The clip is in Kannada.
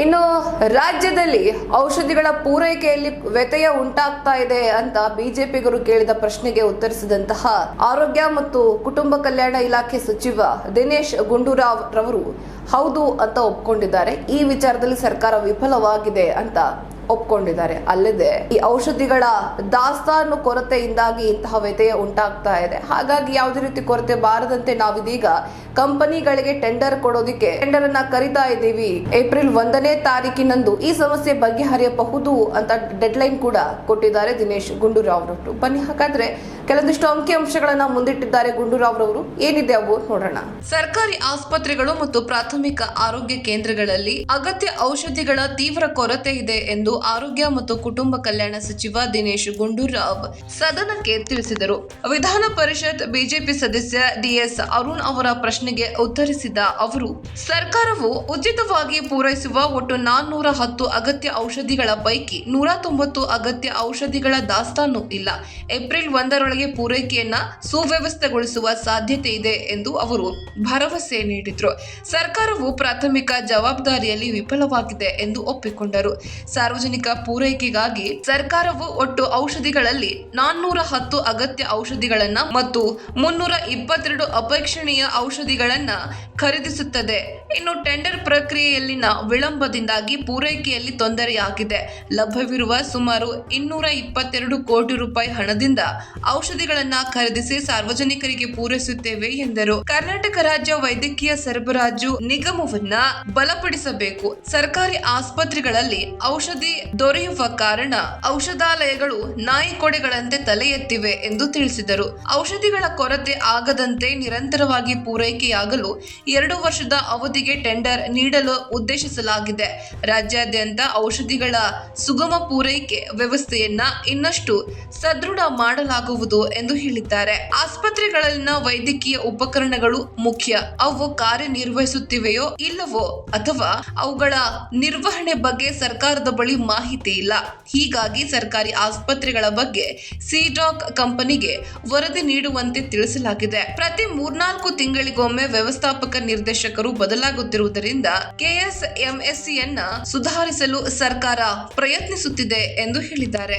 ಇನ್ನು ರಾಜ್ಯದಲ್ಲಿ ಔಷಧಿಗಳ ಪೂರೈಕೆಯಲ್ಲಿ ವ್ಯತ್ಯಯ ಉಂಟಾಗ್ತಾ ಇದೆ ಅಂತ ಬಿಜೆಪಿಗರು ಕೇಳಿದ ಪ್ರಶ್ನೆಗೆ ಉತ್ತರಿಸಿದಂತಹ ಆರೋಗ್ಯ ಮತ್ತು ಕುಟುಂಬ ಕಲ್ಯಾಣ ಇಲಾಖೆ ಸಚಿವ ದಿನೇಶ್ ಗುಂಡೂರಾವ್ ರವರು ಹೌದು ಅಂತ ಒಪ್ಕೊಂಡಿದ್ದಾರೆ. ಈ ವಿಚಾರದಲ್ಲಿ ಸರ್ಕಾರ ವಿಫಲವಾಗಿದೆ ಅಂತ ಒಪ್ಕೊಂಡಿದ್ದಾರೆ. ಅಲ್ಲದೆ ಈ ಔಷಧಿಗಳ ದಾಸ್ತಾನು ಕೊರತೆಯಿಂದಾಗಿ ಇಂತಹ ವ್ಯತ್ಯಯ ಉಂಟಾಗ್ತಾ ಇದೆ. ಹಾಗಾಗಿ ಯಾವುದೇ ರೀತಿ ಕೊರತೆ ಬಾರದಂತೆ ನಾವಿದೀಗ ಕಂಪನಿಗಳಿಗೆ ಟೆಂಡರ್ ಕೊಡೋದಿಕ್ಕೆ ಟೆಂಡರ್ ಅನ್ನ ಕರಿತಾ ಇದ್ದೀವಿ. ಏಪ್ರಿಲ್ 1ನೇ ತಾರೀಕಿನಂದು ಈ ಸಮಸ್ಯೆ ಬಗೆಹರಿಯಬಹುದು ಅಂತ ಡೆಡ್ಲೈನ್ ಕೂಡ ಕೊಟ್ಟಿದ್ದಾರೆ ದಿನೇಶ್ ಗುಂಡೂರಾವ್ ರವರು. ಬನ್ನಿ ಹಾಗಾದ್ರೆ ಕೆಲವೊಂದಿಷ್ಟು ಅಂಕಿಅಂಶಗಳನ್ನ ಮುಂದಿಟ್ಟಿದ್ದಾರೆ ಗುಂಡೂರಾವ್ ರವರು. ಏನಿದೆ ಅವು ನೋಡೋಣ. ಸರ್ಕಾರಿ ಆಸ್ಪತ್ರೆಗಳು ಮತ್ತು ಪ್ರಾಥಮಿಕ ಆರೋಗ್ಯ ಕೇಂದ್ರಗಳಲ್ಲಿ ಅಗತ್ಯ ಔಷಧಿಗಳ ತೀವ್ರ ಕೊರತೆ ಇದೆ ಎಂದು ಆರೋಗ್ಯ ಮತ್ತು ಕುಟುಂಬ ಕಲ್ಯಾಣ ಸಚಿವ ದಿನೇಶ್ ಗುಂಡೂರಾವ್ ಸದನಕ್ಕೆ ತಿಳಿಸಿದರು. ವಿಧಾನ ಪರಿಷತ್ ಬಿಜೆಪಿ ಸದಸ್ಯ ಡಿಎಸ್ ಅರುಣ್ ಅವರ ಪ್ರಶ್ನೆಗೆ ಉತ್ತರಿಸಿದ ಅವರು, ಸರ್ಕಾರವು ಉಚಿತವಾಗಿ ಪೂರೈಸುವ ಒಟ್ಟು 410 ಅಗತ್ಯ ಔಷಧಿಗಳ ಪೈಕಿ 190 ಅಗತ್ಯ ಔಷಧಿಗಳ ದಾಸ್ತಾನು ಇಲ್ಲ. ಏಪ್ರಿಲ್ 1ರೊಳಗೆ ಪೂರೈಕೆಯನ್ನ ಸುವ್ಯವಸ್ಥೆಗೊಳಿಸುವ ಸಾಧ್ಯತೆ ಇದೆ ಎಂದು ಅವರು ಭರವಸೆ ನೀಡಿದರು. ಸರ್ಕಾರವು ಪ್ರಾಥಮಿಕ ಜವಾಬ್ದಾರಿಯಲ್ಲಿ ವಿಫಲವಾಗಿದೆ ಎಂದು ಒಪ್ಪಿಕೊಂಡರು. ಸಾರ್ವಜನಿಕ ಪೂರೈಕೆಗಾಗಿ ಸರ್ಕಾರವು ಒಟ್ಟು ಔಷಧಿಗಳಲ್ಲಿ 410 ಅಗತ್ಯ ಔಷಧಿಗಳನ್ನ ಮತ್ತು 322 ಅಪೇಕ್ಷಣೀಯ ಔಷಧಿಗಳನ್ನ ಖರೀದಿಸುತ್ತದೆ. ಇನ್ನು ಟೆಂಡರ್ ಪ್ರಕ್ರಿಯೆಯಲ್ಲಿನ ವಿಳಂಬದಿಂದಾಗಿ ಪೂರೈಕೆಯಲ್ಲಿ ತೊಂದರೆಯಾಗಿದೆ. ಲಭ್ಯವಿರುವ ಸುಮಾರು 222 ಕೋಟಿ ರೂಪಾಯಿ ಹಣದಿಂದ ಔಷಧಿಗಳನ್ನ ಖರೀದಿಸಿ ಸಾರ್ವಜನಿಕರಿಗೆ ಪೂರೈಸುತ್ತೇವೆ ಎಂದರು. ಕರ್ನಾಟಕ ರಾಜ್ಯ ವೈದ್ಯಕೀಯ ಸರಬರಾಜು ನಿಗಮವನ್ನ ಬಲಪಡಿಸಬೇಕು. ಸರ್ಕಾರಿ ಆಸ್ಪತ್ರೆಗಳಲ್ಲಿ ಔಷಧಿ ದೊರೆಯುವ ಕಾರಣ ಔಷಧಾಲಯಗಳು ನಾಯಿ ಕೊಡೆಗಳಂತೆ ತಲೆ ಎತ್ತಿವೆ ಎಂದು ತಿಳಿಸಿದರು. ಔಷಧಿಗಳ ಕೊರತೆ ಆಗದಂತೆ ನಿರಂತರವಾಗಿ ಪೂರೈಕೆಯಾಗಲು 2 ವರ್ಷದ ಅವಧಿಗೆ ಟೆಂಡರ್ ನೀಡಲು ಉದ್ದೇಶಿಸಲಾಗಿದೆ. ರಾಜ್ಯಾದ್ಯಂತ ಔಷಧಿಗಳ ಸುಗಮ ಪೂರೈಕೆ ವ್ಯವಸ್ಥೆಯನ್ನ ಇನ್ನಷ್ಟು ಸದೃಢ ಮಾಡಲಾಗುವುದು ಎಂದು ಹೇಳಿದ್ದಾರೆ. ಆಸ್ಪತ್ರೆಗಳಲ್ಲಿನ ವೈದ್ಯಕೀಯ ಉಪಕರಣಗಳು ಮುಖ್ಯ. ಅವು ಕಾರ್ಯನಿರ್ವಹಿಸುತ್ತಿವೆಯೋ ಇಲ್ಲವೋ ಅಥವಾ ಅವುಗಳ ನಿರ್ವಹಣೆ ಬಗ್ಗೆ ಸರ್ಕಾರದ ಬಳಿ ಮಾಹಿತಿ ಇಲ್ಲ. ಹೀಗಾಗಿ ಸರ್ಕಾರಿ ಆಸ್ಪತ್ರೆಗಳ ಬಗ್ಗೆ ಸಿಡಾಕ್ ಕಂಪನಿಗೆ ವರದಿ ನೀಡುವಂತೆ ತಿಳಿಸಲಾಗಿದೆ. ಪ್ರತಿ 3-4 ತಿಂಗಳಿಗೊಮ್ಮೆ ವ್ಯವಸ್ಥಾಪಕ ನಿರ್ದೇಶಕರು ಬದಲಾಗುತ್ತಿರುವುದರಿಂದ ಕೆಎಸ್ಎಂಎಸ್ಸಿಯನ್ನ ಸುಧಾರಿಸಲು ಸರ್ಕಾರ ಪ್ರಯತ್ನಿಸುತ್ತಿದೆ ಎಂದು ಹೇಳಿದ್ದಾರೆ.